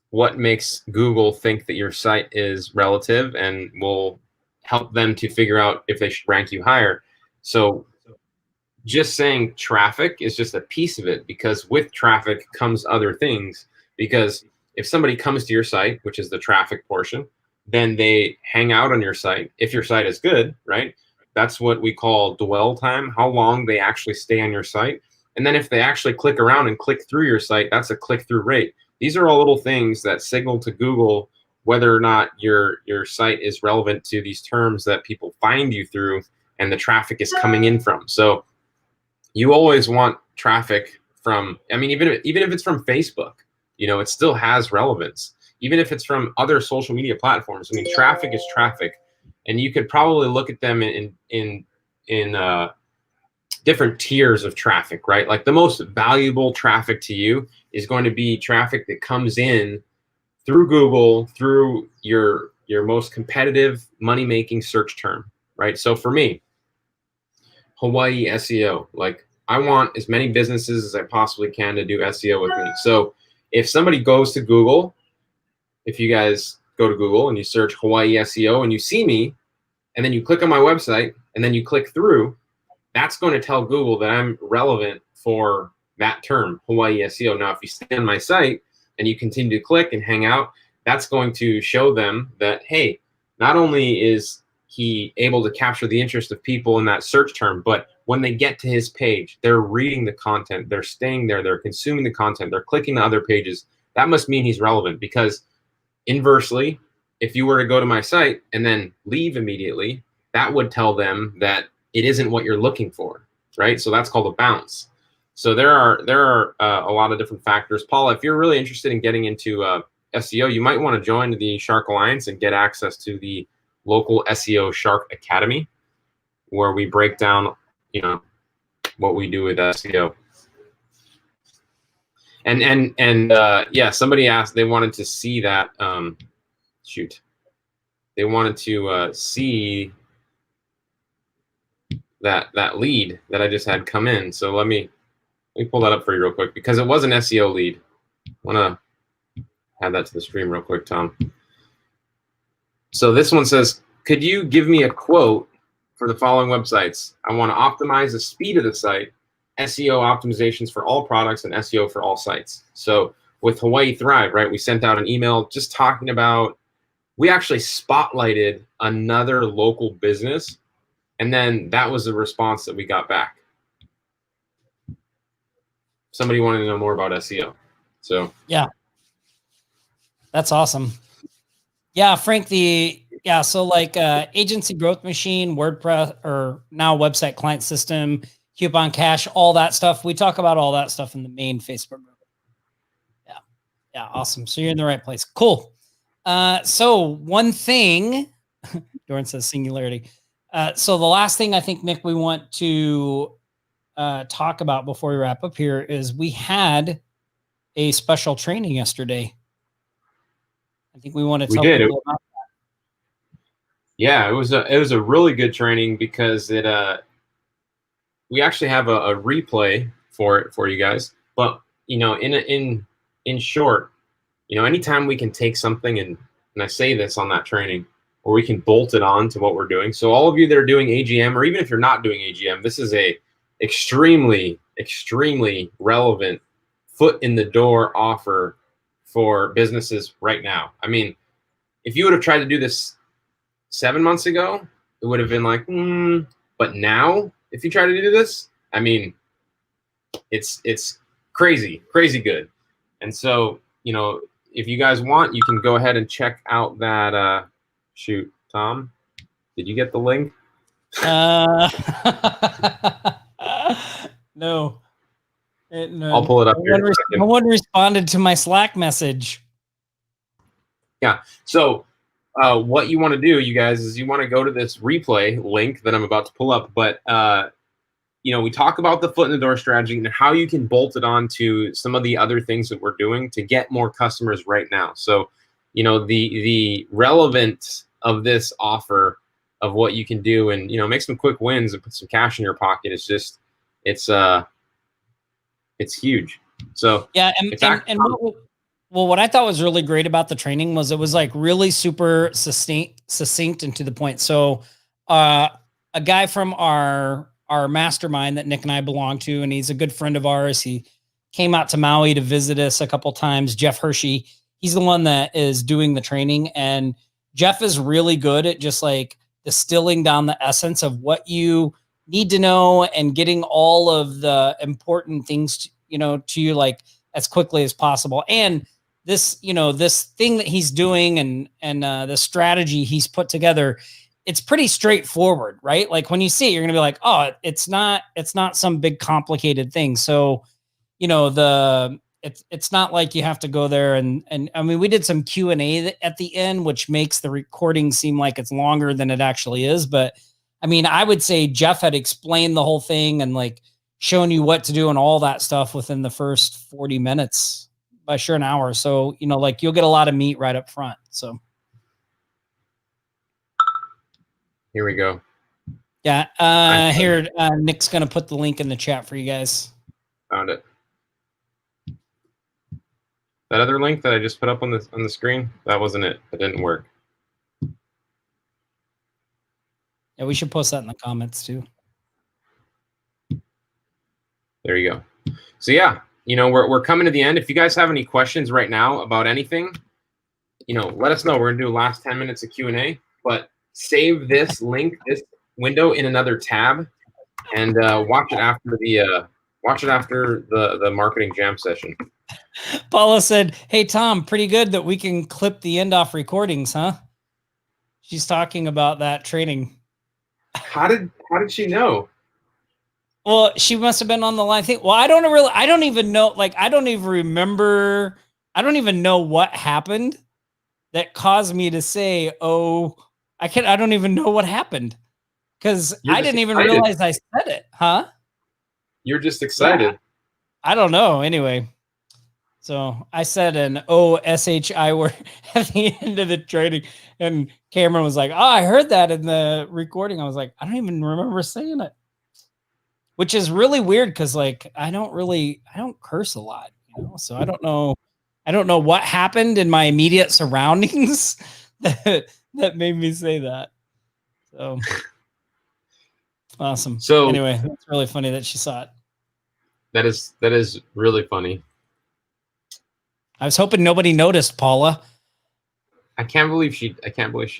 what makes Google think that your site is relative and will help them to figure out if they should rank you higher. So just saying traffic is just a piece of it, because with traffic comes other things. Because if somebody comes to your site, which is the traffic portion, then they hang out on your site. If your site is good, right? That's what we call dwell time, how long they actually stay on your site. And then if they actually click around and click through your site, that's a click-through rate. These are all little things that signal to Google whether or not your site is relevant to these terms that people find you through and the traffic is coming in from. So you always want traffic from, I mean, even if it's from Facebook, it still has relevance. Even if it's from other social media platforms, I mean, traffic is traffic, and you could probably look at them in different tiers of traffic, right? Like the most valuable traffic to you is going to be traffic that comes in through Google, through your most competitive money-making search term, right? So for me, Hawaii SEO, like I want as many businesses as I possibly can to do SEO with me. So if somebody goes to Google, if you guys go to Google and you search Hawaii SEO and you see me, and then you click on my website and then you click through, that's going to tell Google that I'm relevant for that term, Hawaii SEO. Now, if you stay on my site and you continue to click and hang out, that's going to show them that, hey, not only is he able to capture the interest of people in that search term, but when they get to his page, they're reading the content, they're staying there, they're consuming the content, they're clicking to other pages. That must mean he's relevant, because inversely, if you were to go to my site and then leave immediately, that would tell them that it isn't what you're looking for, right? So that's called a bounce. So there are a lot of different factors. Paula, if you're really interested in getting into SEO, you might want to join the Shark Alliance and get access to the local SEO Shark Academy, where we break down, what we do with SEO. And yeah, somebody asked, they wanted to see that. They wanted to see that lead that I just had come in. So let me pull that up for you real quick, because it was an SEO lead. I want to add that to the stream real quick, Tom. So this one says, could you give me a quote for the following websites? I want to optimize the speed of the site, SEO optimizations for all products, and SEO for all sites. So with Hawaii Thrive, right, we sent out an email just talking about, we actually spotlighted another local business, and then that was the response that we got back. somebody wanted to know more about SEO. So yeah, that's awesome. Yeah, Frank, so like Agency Growth Machine, WordPress, or now Website Client System, Coupon Cash, all that stuff. We talk about all that stuff in the main Facebook group. Yeah. Yeah. Awesome. So you're in the right place. Cool. So one thing, Doran says singularity. So the last thing I think, Nick, we want to talk about before we wrap up here is we had a special training yesterday. I think we want to tell people about. Yeah, it was a really good training because we actually have a replay for it for you guys. But in short, anytime we can take something and I say this on that training, or we can bolt it on to what we're doing. So all of you that are doing AGM, or even if you're not doing AGM, this is a extremely relevant foot in the door offer for businesses right now. I mean, if you would have tried to do this 7 months ago, it would have been like, but now if you try to do this, I mean, it's crazy good. And so, if you guys want, you can go ahead and check out that, shoot, Tom, did you get the link? No. I'll pull it up here. No one responded to my Slack message. Yeah. So what you want to do, you guys, is you want to go to this replay link that I'm about to pull up. But, we talk about the foot in the door strategy and how you can bolt it on to some of the other things that we're doing to get more customers right now. So, the relevance of this offer of what you can do and, make some quick wins and put some cash in your pocket is just, it's huge. So yeah. What I thought was really great about the training was it was like really super succinct and to the point. So a guy from our mastermind that Nick and I belong to, and he's a good friend of ours. He came out to Maui to visit us a couple times. Jeff Hershey, he's the one that is doing the training. And Jeff is really good at just like distilling down the essence of what you need to know and getting all of the important things, to you like as quickly as possible. And this thing that he's doing and the strategy he's put together, it's pretty straightforward, right? Like when you see it, you're going to be like, oh, it's not some big complicated thing. So, it's not like you have to go there and I mean, we did some Q&A at the end, which makes the recording seem like it's longer than it actually is. But I mean, I would say Jeff had explained the whole thing and like shown you what to do and all that stuff within the first 40 minutes by sure an hour. So, like you'll get a lot of meat right up front. So here we go. Yeah. Here, Nick's going to put the link in the chat for you guys. Found it. That other link that I just put up on the screen, that wasn't it. That didn't work. Yeah, we should post that in the comments too. There you go. So yeah, we're coming to the end. If you guys have any questions right now about anything, let us know. We're gonna do the last 10 minutes of Q&A, but save this link, this window in another tab, and watch it after the marketing jam session. Paula said, "Hey Tom, pretty good that we can clip the end off recordings, huh?" She's talking about that training. How did she know? Well, she must have been on the line. Well, I don't even know. Like, I don't even remember. I don't even know what happened that caused me to say, "Oh, I don't even know what happened," because I didn't even realize I said it, huh? You're just excited. Yeah. I don't know. Anyway, so I said an OSHI word at the end of the training, and Cameron was like, "Oh, I heard that in the recording." I was like, "I don't even remember saying it," which is really weird because like I don't curse a lot, so I don't know what happened in my immediate surroundings that made me say that. So awesome. So anyway, it's really funny that she saw it. That is really funny. I was hoping nobody noticed, Paula. I can't believe she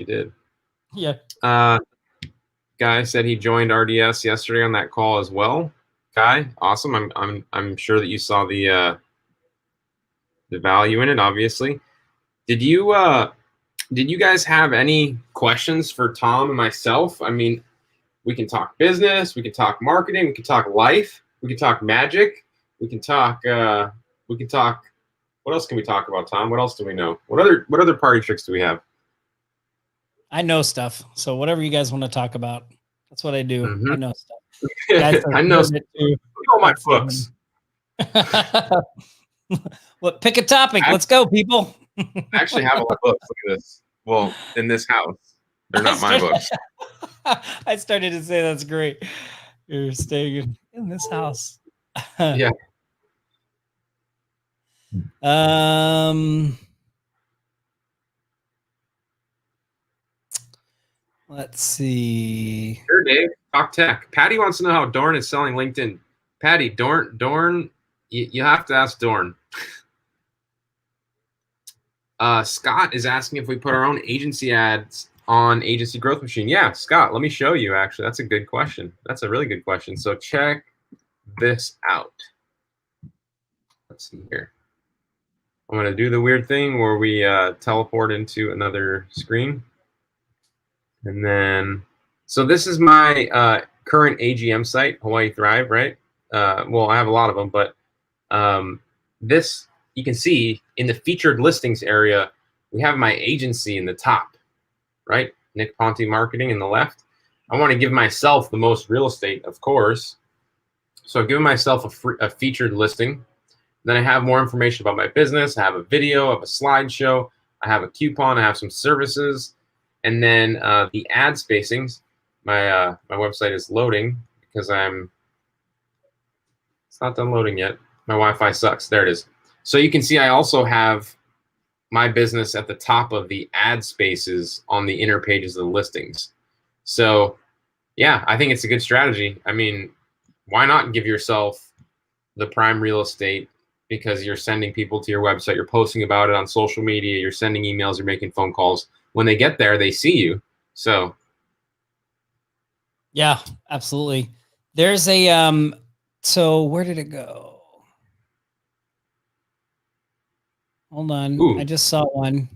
did. Yeah. Guy said he joined RDS yesterday on that call as well. Kai, awesome. I'm sure that you saw the value in it. Obviously, did you guys have any questions for Tom and myself? I mean, we can talk business, we can talk marketing, we can talk life, we can talk magic, we can talk. What else can we talk about, Tom? What else do we know? What other party tricks do we have? I know stuff. So whatever you guys want to talk about, that's what I do. Mm-hmm. I know stuff. Guys I know all my books. What? Pick a topic. Let's go, people. I actually have a lot of books. Look at this. Well, in this house, they're not my books. I started to say that's great. You're staying in this house. Yeah. Let's see. Sure, Dave. Talk tech. Patty wants to know how Dorn is selling LinkedIn. Patty, Dorn, you have to ask Dorn. Scott is asking if we put our own agency ads on Agency Growth Machine. Yeah, Scott, let me show you, actually. That's a good question. That's a really good question. So check this out. Let's see here. I'm going to do the weird thing where we teleport into another screen. And then, so this is my current AGM site, Hawaii Thrive, right? Well, I have a lot of them, but this, you can see in the featured listings area, we have my agency in the top, right? Nick Ponte Marketing in the left. I want to give myself the most real estate, of course. So I've given myself a featured listing. Then I have more information about my business. I have a video, I have a slideshow, I have a coupon, I have some services. And then the ad spacings, my website is loading because it's not done loading yet. My Wi-Fi sucks. There it is. So you can see I also have my business at the top of the ad spaces on the inner pages of the listings. So yeah, I think it's a good strategy. I mean, why not give yourself the prime real estate, because you're sending people to your website, you're posting about it on social media, you're sending emails, you're making phone calls. When they get there, they see you. So yeah, absolutely. There's a so where did it go? Hold on. Ooh. I just saw one.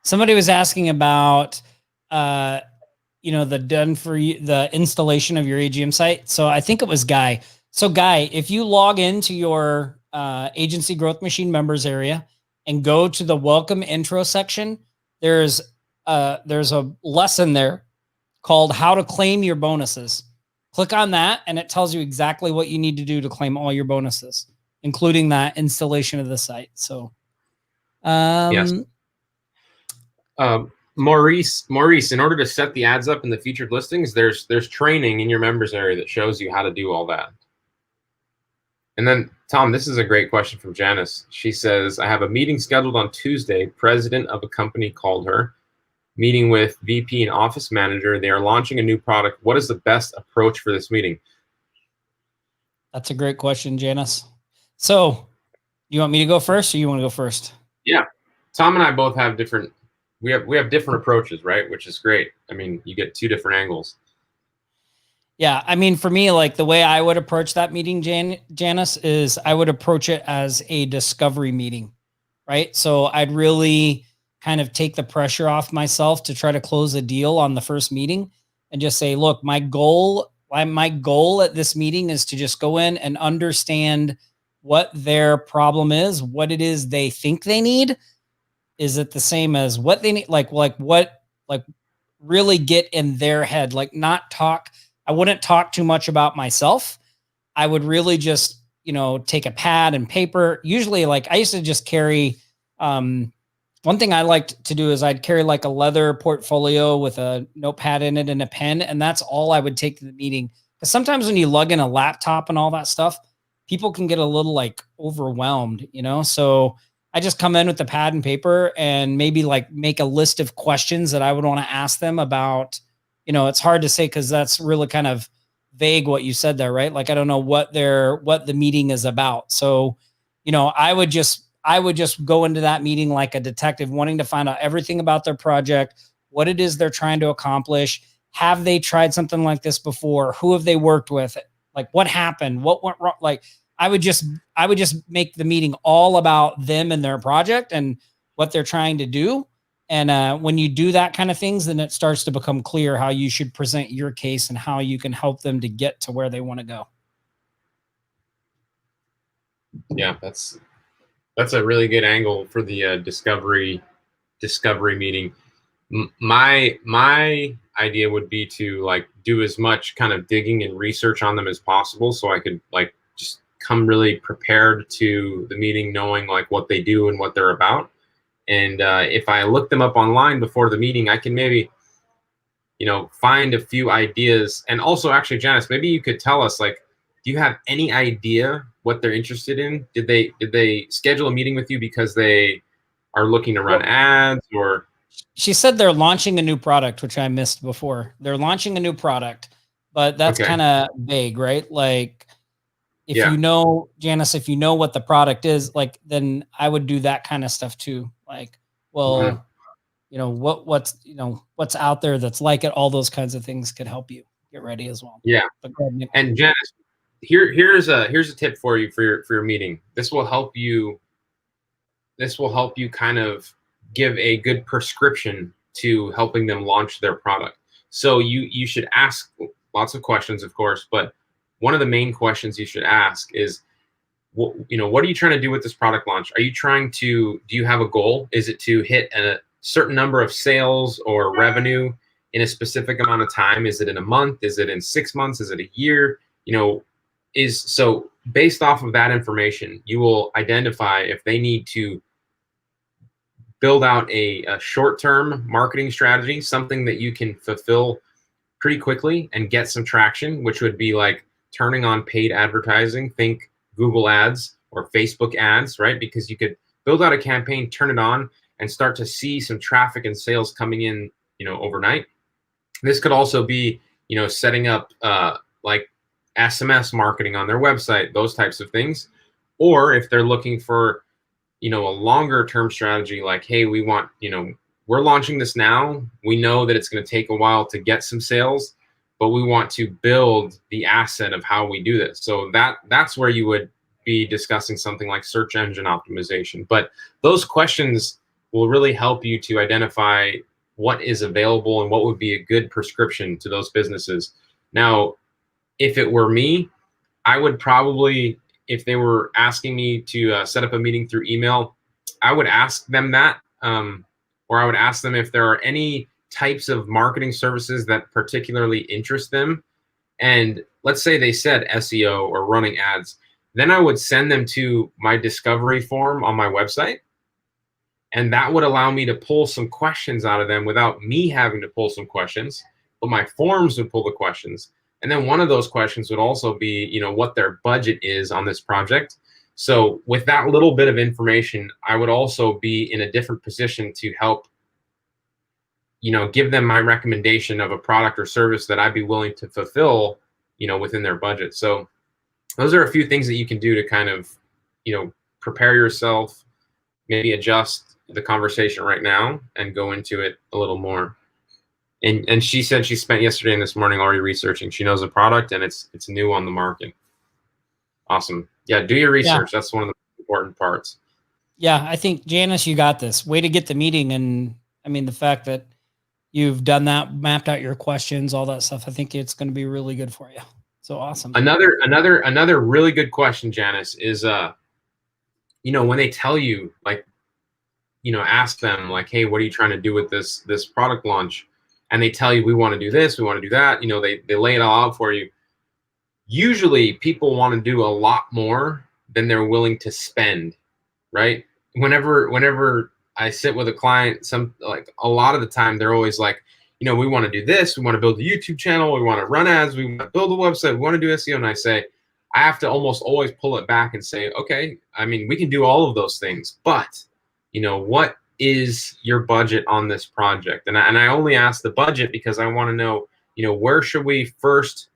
Somebody was asking about the installation of your AGM site. So I think it was Guy. So Guy, if you log into your Agency Growth Machine members area and go to the welcome intro section, there's a lesson there called how to claim your bonuses. Click on that and it tells you exactly what you need to do to claim all your bonuses, including that installation of the site. So yes. Maurice, in order to set the ads up in the featured listings, there's training in your members area that shows you how to do all that. And then, Tom, this is a great question from Janice. She says, I have a meeting scheduled on Tuesday. President of a company called her. Meeting with VP and office manager. They are launching a new product. What is the best approach for this meeting? That's a great question, Janice. So you want me to go first or you want to go first? Yeah. Tom and I both have different, we have different approaches, right? Which is great. I mean, you get two different angles. Yeah. I mean, for me, like the way I would approach that meeting, Janice, is I would approach it as a discovery meeting, right? So I'd really kind of take the pressure off myself to try to close a deal on the first meeting and just say, look, my goal at this meeting is to just go in and understand what their problem is, what it is they think they need. Is it the same as what they need? Like really get in their head, like not talk. I wouldn't talk too much about myself. I would really just, take a pad and paper. Usually like I used to just carry, one thing I liked to do is I'd carry like a leather portfolio with a notepad in it and a pen. And that's all I would take to the meeting. Because sometimes when you lug in a laptop and all that stuff, people can get a little like overwhelmed, So I just come in with the pad and paper and maybe like make a list of questions that I would want to ask them about, it's hard to say because that's really kind of vague what you said there, right? Like, I don't know what the meeting is about. So, I would just go into that meeting like a detective, wanting to find out everything about their project, what it is they're trying to accomplish. Have they tried something like this before? Who have they worked with? Like what happened? What went wrong? Like I would just make the meeting all about them and their project and what they're trying to do. And when you do that kind of things, then it starts to become clear how you should present your case and how you can help them to get to where they want to go. Yeah, that's a really good angle for the discovery meeting. My idea would be to like do as much kind of digging and research on them as possible, so I could like just come really prepared to the meeting, knowing like what they do and what they're about. And if I look them up online before the meeting, I can maybe, you know, find a few ideas. And also, actually, Janice, maybe you could tell us, like, do you have any idea what they're interested in? Did they schedule a meeting with you because they are looking to run ads, or? She said they're launching a new product, which I missed before. They're launching a new product, but that's kind of vague, right? Like, if you know, Janice, if you know what the product is, like, then I would do that kind of stuff too. Like, well, you know, what's out there that's like it. All those kinds of things could help you get ready as well. Yeah. And Janice, here's a tip for you for your meeting. This will help you kind of give a good prescription to helping them launch their product. So you should ask lots of questions, of course, but one of the main questions you should ask is, what are you trying to do with this product launch? Do you have a goal? Is it to hit a certain number of sales or revenue in a specific amount of time? Is it in a month? Is it in 6 months? Is it a year? So based off of that information, you will identify if they need to build out a short-term marketing strategy, something that you can fulfill pretty quickly and get some traction, which would be like turning on paid advertising. Think Google ads or Facebook ads, right? Because you could build out a campaign, turn it on, and start to see some traffic and sales coming in, overnight. This could also be, setting up like SMS marketing on their website, those types of things. Or if they're looking for, a longer term strategy, like, hey, we want, we're launching this now. We know that it's going to take a while to get some sales, but we want to build the asset of how we do this. So that's where you would be discussing something like search engine optimization. But those questions will really help you to identify what is available and what would be a good prescription to those businesses. Now, if it were me, I would probably, if they were asking me to set up a meeting through email, I would ask them that, or I would ask them if there are any types of marketing services that particularly interest them. And let's say they said SEO or running ads, then I would send them to my discovery form on my website. And that would allow me to pull some questions out of them without me having to pull some questions, but my forms would pull the questions. And then one of those questions would also be, what their budget is on this project. So with that little bit of information, I would also be in a different position to help, give them my recommendation of a product or service that I'd be willing to fulfill, within their budget. So those are a few things that you can do to kind of, prepare yourself, maybe adjust the conversation right now and go into it a little more. And she said she spent yesterday and this morning already researching. She knows the product and it's new on the market. Awesome. Yeah, do your research. Yeah. That's one of the important parts. Yeah, I think, Janice, you got this. Way to get the meeting. And I mean, the fact that you've done that, mapped out your questions, all that stuff, I think it's going to be really good for you. So awesome. Another really good question, Janice, is when they tell you, like, ask them like, hey, what are you trying to do with this product launch? And they tell you, we want to do this, we want to do that. They lay it all out for you. Usually people want to do a lot more than they're willing to spend, right? Whenever I sit with a client, a lot of the time they're always like, we want to do this, we want to build a YouTube channel, we want to run ads, we want to build a website, we want to do SEO. And I say, I have to almost always pull it back and say, okay, I mean, we can do all of those things, but what is your budget on this project? And I only ask the budget because I want to know, where should we first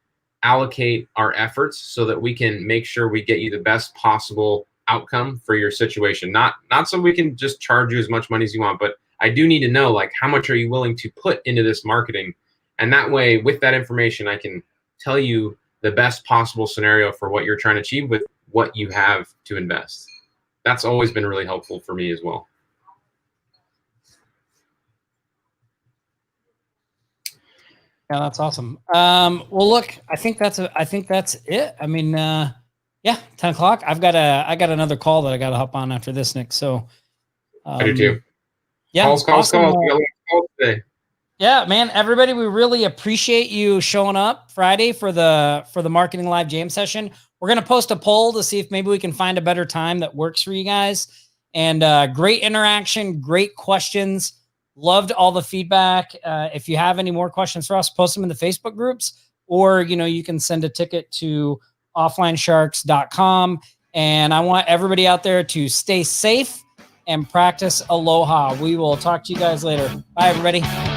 allocate our efforts so that we can make sure we get you the best possible outcome for your situation. Not so we can just charge you as much money as you want, but I do need to know, like, how much are you willing to put into this marketing? And that way, with that information, I can tell you the best possible scenario for what you're trying to achieve with what you have to invest. That's always been really helpful for me as well. Yeah, that's awesome. Well, look, I think that's it. I mean, yeah, 10 o'clock. I got another call that I got to hop on after this, Nick. So, I do too. Yeah, calls. We got a lot of calls today. Yeah, man, everybody, we really appreciate you showing up Friday for the Marketing Live Jam session. We're going to post a poll to see if maybe we can find a better time that works for you guys. And great interaction, great questions. Loved all the feedback. If you have any more questions for us, post them in the Facebook groups, or, you can send a ticket to offlinesharks.com. And I want everybody out there to stay safe and practice aloha. We will talk to you guys later. Bye, everybody.